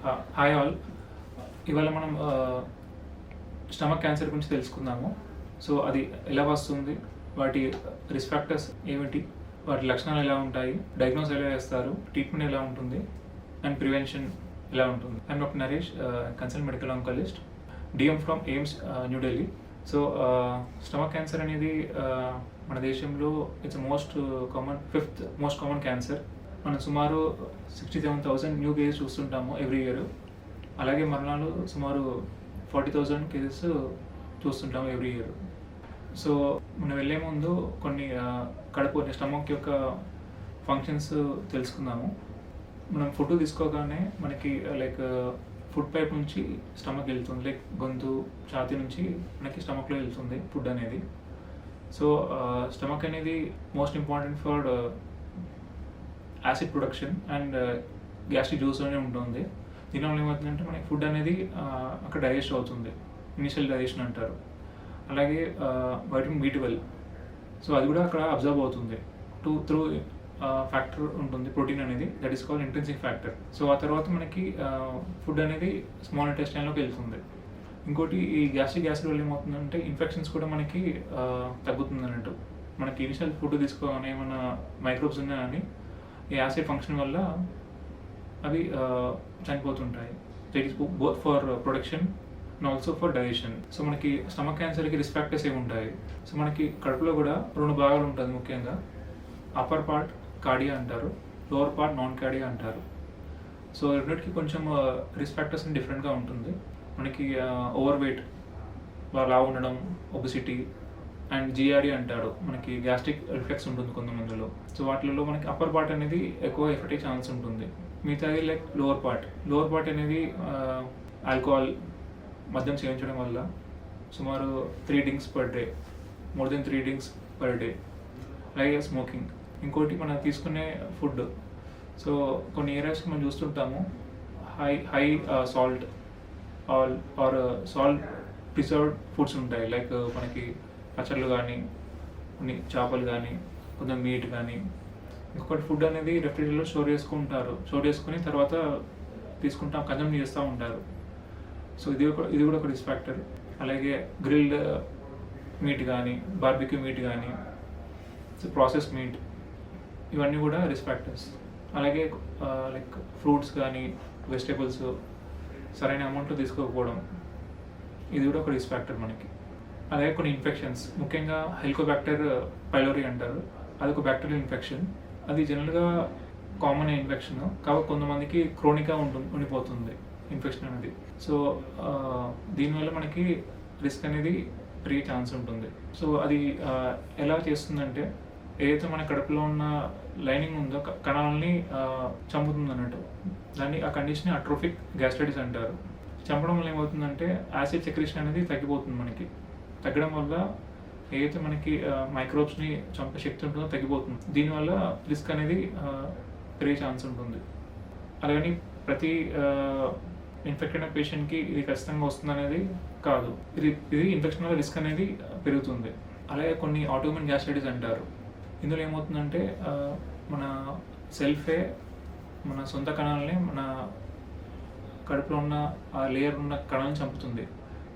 Hi all. ఇవాళ మనం stomach cancer గురించి తెలుసుకుందాము. సో అది ఎలా వస్తుంది, వాటి రిస్క్ ఫ్యాక్టర్స్ ఏమిటి, వాటి లక్షణాలు ఎలా ఉంటాయి, డయాగ్నోస్ ఎలా చేస్తారు, ట్రీట్మెంట్ ఎలా ఉంటుంది అండ్ ప్రివెన్షన్ ఎలా ఉంటుంది. I'm doctor Naresh, consultant medical oncologist, DM from AIIMS, New Delhi. So stomach cancer అనేది మన దేశంలో it's fifth most common cancer. మనం సుమారు 67,000 న్యూ కేసెస్ చూస్తుంటాము ఎవ్రీ ఇయర్. అలాగే మరణాలు సుమారు 40,000 కేసెస్ చూస్తుంటాము ఎవ్రీ ఇయర్. సో మనం వెళ్ళే ముందు కొన్ని స్టమక్ యొక్క ఫంక్షన్స్ తెలుసుకుందాము. మనం ఫుడ్ తీసుకోగానే మనకి ఫుడ్ పైప్ నుంచి స్టమక్ వెళ్తుంది, గొంతు ఛాతీ నుంచి మనకి స్టమక్లో వెళ్తుంది ఫుడ్ అనేది. సో స్టమక్ అనేది most important for acid production and gastric juice అనేది ఉంటుంది. దీనివల్ల ఏమవుతుందంటే మనకి ఫుడ్ అనేది అక్కడ డైజెస్ట్ అవుతుంది, ఇనిషియల్ డైజెషన్ అంటారు. అలాగే వైటమిన్ B12, సో అది కూడా అక్కడ అబ్జర్వ్ అవుతుంది త్రూ ఫ్యాక్టర్ ఉంటుంది, ప్రోటీన్ అనేది, that is called intrinsic factor. So ఆ తర్వాత మనకి ఫుడ్ అనేది స్మాల్ ఇంటెస్టైన్లోకి వెళ్తుంది. ఇంకోటి ఈ గ్యాస్ట్రిక్ యాసిడ్ వల్ల ఏమవుతుందంటే ఇన్ఫెక్షన్స్ కూడా మనకి తగ్గుతుంది అన్నట్టు. మనకి ఇనిషియల్ ఫుడ్ తీసుకోగానే ఏమైనా మైక్రోబ్స్ ఉన్నాయని ఈ యాసిడ్ ఫంక్షన్ వల్ల అవి చనిపోతుంటాయి. That is both for production and also for digestion. So మనకి స్టమక్ క్యాన్సర్కి రిస్క్ ఫ్యాక్టర్స్ ఏమి ఉంటాయి? సో మనకి కడుపులో కూడా 2 భాగాలు ఉంటుంది ముఖ్యంగా. అప్పర్ పార్ట్ కార్డియా అంటారు, లోవర్ పార్ట్ నాన్ కార్డియా అంటారు. సో రెండింటికి కొంచెం రిస్క్ ఫ్యాక్టర్స్ డిఫరెంట్గా ఉంటుంది. మనకి ఓవర్ వెయిట్, లావు ఉండడం, ఒబిసిటీ అండ్ జిఆర్డి అంటారు, మనకి గ్యాస్ట్రిక్ రిఫ్లెక్స్ ఉంటుంది కొంతమందిలో. సో వాటిలో మనకి అప్పర్ పార్ట్ అనేది ఎక్కువ ఎఫెక్ట్ అయ్యే ఛాన్స్ ఉంటుంది. మిగతాది లోవర్ పార్ట్ అనేది ఆల్కహాల్, మద్యం సేవించడం వల్ల సుమారు 3 drinks per day, more than 3 drinks per day. అలాగే స్మోకింగ్. ఇంకోటి మనం తీసుకునే ఫుడ్. సో కొన్ని ఏరియాస్కి మనం చూస్తుంటాము high salt or salt preserved foods ఉంటాయి. మనకి పచ్చళ్ళు కానీ, కొన్ని చేపలు కానీ, కొంచెం మీట్ కానీ. ఇంకొకటి ఫుడ్ అనేది రెఫ్రిజిరేటర్లో స్టోర్ చేసుకుని తర్వాత కన్జ్యూమ్ చేస్తూ ఉంటారు. సో ఇది కూడా ఒక రిస్క్ ఫ్యాక్టర్. అలాగే గ్రిల్డ్ మీట్ కానీ, బార్బిక్యూ మీట్ కానీ, సో ప్రాసెస్ మీట్, ఇవన్నీ కూడా రిస్క్ ఫ్యాక్టర్స్. అలాగే ఫ్రూట్స్ కానీ, వెజిటేబుల్స్ సరైన అమౌంట్లో తీసుకోకపోవడం, ఇది కూడా ఒక రిస్క్ ఫ్యాక్టర్ మనకి. అలాగే కొన్ని ఇన్ఫెక్షన్స్, ముఖ్యంగా హెలికోబాక్టర్ పైలోరీ అంటారు, అదొక బ్యాక్టీరియల్ ఇన్ఫెక్షన్. అది జనరల్గా కామన్ ఇన్ఫెక్షన్, కాబట్టి కొంతమందికి క్రోనిక్గా ఉండిపోతుంది ఇన్ఫెక్షన్ అనేది. సో దీనివల్ల మనకి రిస్క్ అనేది పెరిగే ఛాన్స్ ఉంటుంది. సో అది ఎలా చేస్తుందంటే, ఏదైతే మన కడుపులో ఉన్న లైనింగ్ ఉందో కణాలని చంపుతుంది అన్నట్టు. ఆ కండిషన్ అట్రోఫిక్ గ్యాస్ట్రైటిస్ అంటారు. చంపడం వల్ల ఏమవుతుందంటే యాసిడ్ సెక్రీషన్ అనేది తగ్గిపోతుంది. మనకి తగ్గడం వల్ల ఏదైతే మనకి మైక్రోబ్స్ని చంపే శక్తి ఉంటుందో తగ్గిపోతుంది. దీనివల్ల రిస్క్ అనేది పెరిగే ఛాన్స్ ఉంటుంది. అలాగని ప్రతి ఇన్ఫెక్టెడ్ అయిన పేషెంట్కి ఇది ఖచ్చితంగా వస్తుంది అనేది కాదు. ఇది ఇన్ఫెక్షన్ వల్ల రిస్క్ అనేది పెరుగుతుంది. అలాగే కొన్ని ఆటోఇమ్యూన్ గ్యాస్ట్రైటిస్ అంటారు. ఇందులో ఏమవుతుందంటే మన సెల్ఫే మన సొంత కణాలని, మన కడుపులో ఉన్న ఆ లేయర్ ఉన్న కణాలను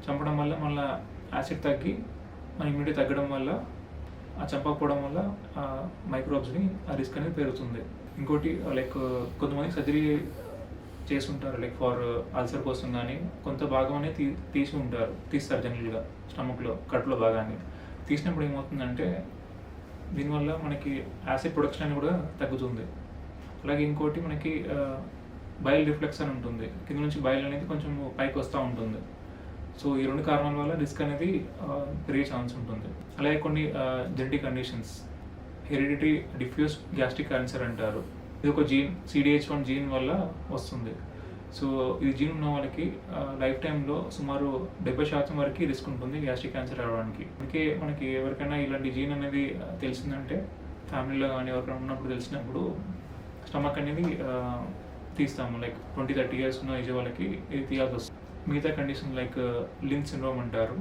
చంపడం వల్ల మళ్ళీ యాసిడ్ తగ్గి మన ఇమ్యూనిటీ తగ్గడం వల్ల, చంపకపోవడం వల్ల మైక్రోబ్స్ని ఆ రిస్క్ అనేది పెరుగుతుంది. ఇంకోటి కొంతమంది సర్జరీ చేస్తుంటారు, ఫర్ అల్సర్ కోసం కానీ, కొంత భాగం అనేది తీస్తారు జనరల్గా స్టమక్లో, కడుపులో భాగాన్ని. తీసినప్పుడు ఏమవుతుందంటే దీనివల్ల మనకి యాసిడ్ ప్రొడక్షన్ అనేది కూడా తగ్గుతుంది. అలాగే ఇంకోటి మనకి బైల్ రిఫ్లెక్స్ అని ఉంటుంది, కింద నుంచి బైల్ అనేది కొంచెం పైకి వస్తూ ఉంటుంది. సో ఈ 2 కారణాల వల్ల రిస్క్ అనేది పెరిగే ఛాన్స్ ఉంటుంది. అలాగే కొన్ని genetic conditions, hereditary diffuse gastric cancer అంటారు. ఇది ఒక జీన్, CDH1 జీన్ వల్ల వస్తుంది. సో ఈ జీన్ ఉన్న వాళ్ళకి లైఫ్ టైంలో సుమారు 70% వరకు రిస్క్ ఉంటుంది గ్యాస్ట్రిక్ క్యాన్సర్ రావడానికి. అందుకే మనకి ఎవరికైనా ఇలాంటి జీన్ అనేది తెలిసిందంటే, ఫ్యామిలీలో కానీ ఎవరికైనా ఉన్నప్పుడు తెలిసినప్పుడు స్టమక్ అనేది తీస్తాము. 20-30 years ఉన్న ఏజ్ వాళ్ళకి ఇది తీయాల్సి వస్తుంది. మిగతా కండిషన్ లిన్ సిండ్రోమ్ అంటారు,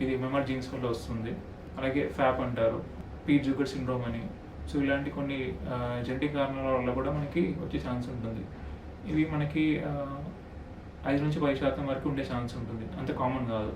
ఇది మెమర్ జీన్స్ వల్ల వస్తుంది. అలాగే ఫ్యాప్ అంటారు, పీట్ జుగర్ సిండ్రోమ్ అని. సో ఇలాంటి కొన్ని జెనెటిక్ కారణాల వల్ల కూడా మనకి వచ్చే ఛాన్స్ ఉంటుంది. ఇవి మనకి 5-10% వరకు ఉండే ఛాన్స్ ఉంటుంది. అంత కామన్ కాదు.